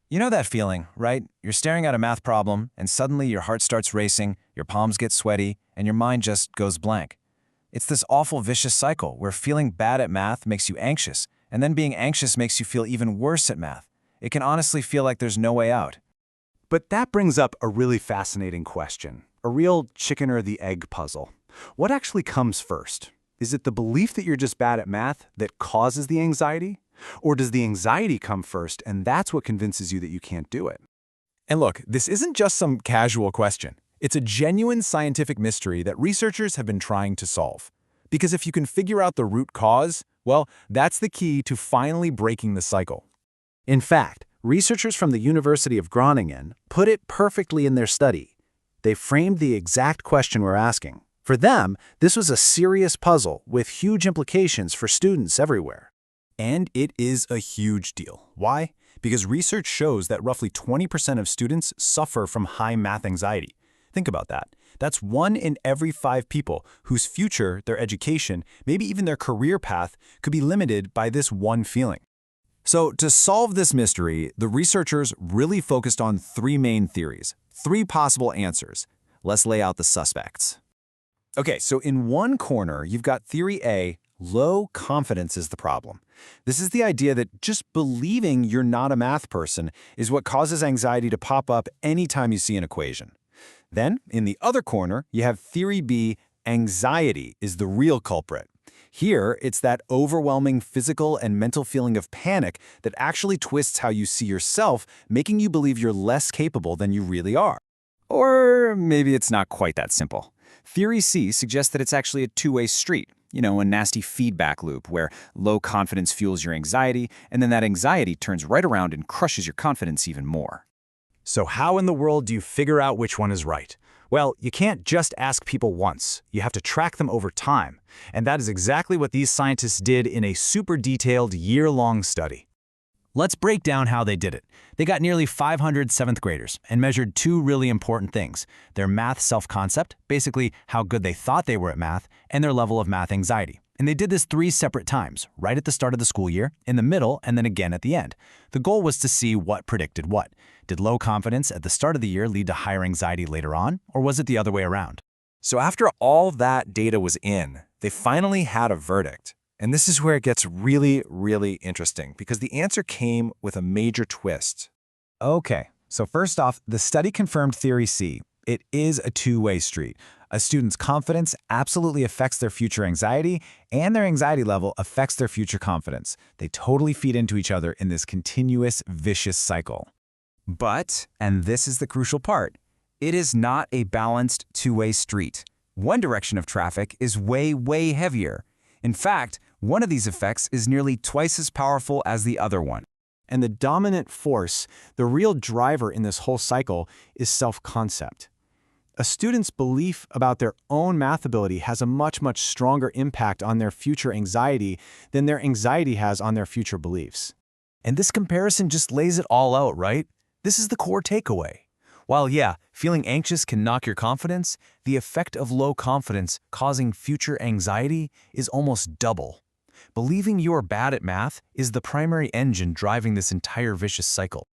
You know that feeling, right? You're staring at a math problem, and suddenly your heart starts racing, your palms get sweaty, and your mind just goes blank. It's this awful vicious cycle where feeling bad at math makes you anxious, and then being anxious makes you feel even worse at math. It can honestly feel like there's no way out. But that brings up a really fascinating question, a real chicken or the egg puzzle. What actually comes first? Is it the belief that you're just bad at math that causes the anxiety? Or does the anxiety come first and that's what convinces you that you can't do it? And look, this isn't just some casual question. It's a genuine scientific mystery that researchers have been trying to solve. Because if you can figure out the root cause, well, that's the key to finally breaking the cycle. In fact, researchers from the University of Groningen put it perfectly in their study. They framed the exact question we're asking. For them, this was a serious puzzle with huge implications for students everywhere. And it is a huge deal. Why? Because research shows that roughly 20% of students suffer from high math anxiety. Think about that. That's 1 in every 5 people whose future, their education, maybe even their career path could be limited by this one feeling. So to solve this mystery, the researchers really focused on 3 main theories, 3 possible answers. Let's lay out the suspects. Okay, so in one corner, you've got theory A, low confidence is the problem. This is the idea that just believing you're not a math person is what causes anxiety to pop up anytime you see an equation. Then, in the other corner, you have theory B, anxiety is the real culprit. Here, it's that overwhelming physical and mental feeling of panic that actually twists how you see yourself, making you believe you're less capable than you really are. Or maybe it's not quite that simple. Theory C suggests that it's actually a two-way street. A nasty feedback loop where low confidence fuels your anxiety, and then that anxiety turns right around and crushes your confidence even more. So how in the world do you figure out which one is right? Well, you can't just ask people once. You have to track them over time. And that is exactly what these scientists did in a super detailed year-long study. Let's break down how they did it. They got nearly 500 7th graders and measured 2 really important things: their math self-concept, basically how good they thought they were at math, and their level of math anxiety. And they did this 3 separate times, right at the start of the school year, in the middle, and then again at the end. The goal was to see what predicted what. Did low confidence at the start of the year lead to higher anxiety later on, or was it the other way around? So after all that data was in, they finally had a verdict. And this is where it gets really, really interesting, because the answer came with a major twist. Okay, so first off, the study confirmed theory C. It is a two-way street. A student's confidence absolutely affects their future anxiety, and their anxiety level affects their future confidence. They totally feed into each other in this continuous, vicious cycle. But, and this is the crucial part, it is not a balanced two-way street. One direction of traffic is way, way heavier. In fact, one of these effects is nearly twice as powerful as the other one. And the dominant force, the real driver in this whole cycle, is self-concept. A student's belief about their own math ability has a much, much stronger impact on their future anxiety than their anxiety has on their future beliefs. And this comparison just lays it all out, right? This is the core takeaway. While yeah, feeling anxious can knock your confidence, the effect of low confidence causing future anxiety is almost double. Believing you are bad at math is the primary engine driving this entire vicious cycle.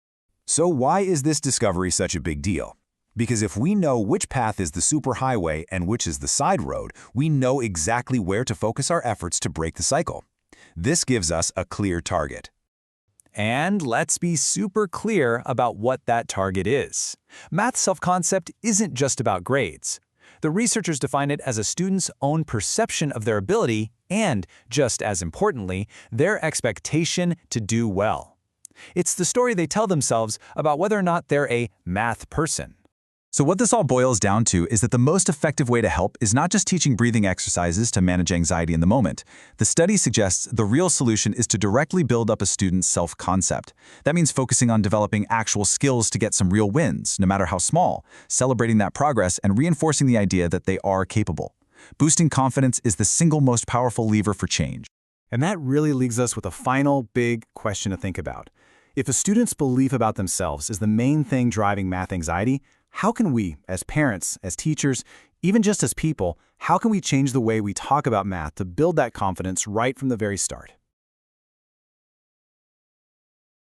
So why is this discovery such a big deal? Because if we know which path is the superhighway and which is the side road, we know exactly where to focus our efforts to break the cycle. This gives us a clear target. And let's be super clear about what that target is. Math self-concept isn't just about grades. The researchers define it as a student's own perception of their ability and, just as importantly, their expectation to do well. It's the story they tell themselves about whether or not they're a math person. So what this all boils down to is that the most effective way to help is not just teaching breathing exercises to manage anxiety in the moment. The study suggests the real solution is to directly build up a student's self-concept. That means focusing on developing actual skills to get some real wins, no matter how small, celebrating that progress and reinforcing the idea that they are capable. Boosting confidence is the single most powerful lever for change. And that really leaves us with a final big question to think about. If a student's belief about themselves is the main thing driving math anxiety, how can we, as parents, as teachers, even just as people, how can we change the way we talk about math to build that confidence right from the very start?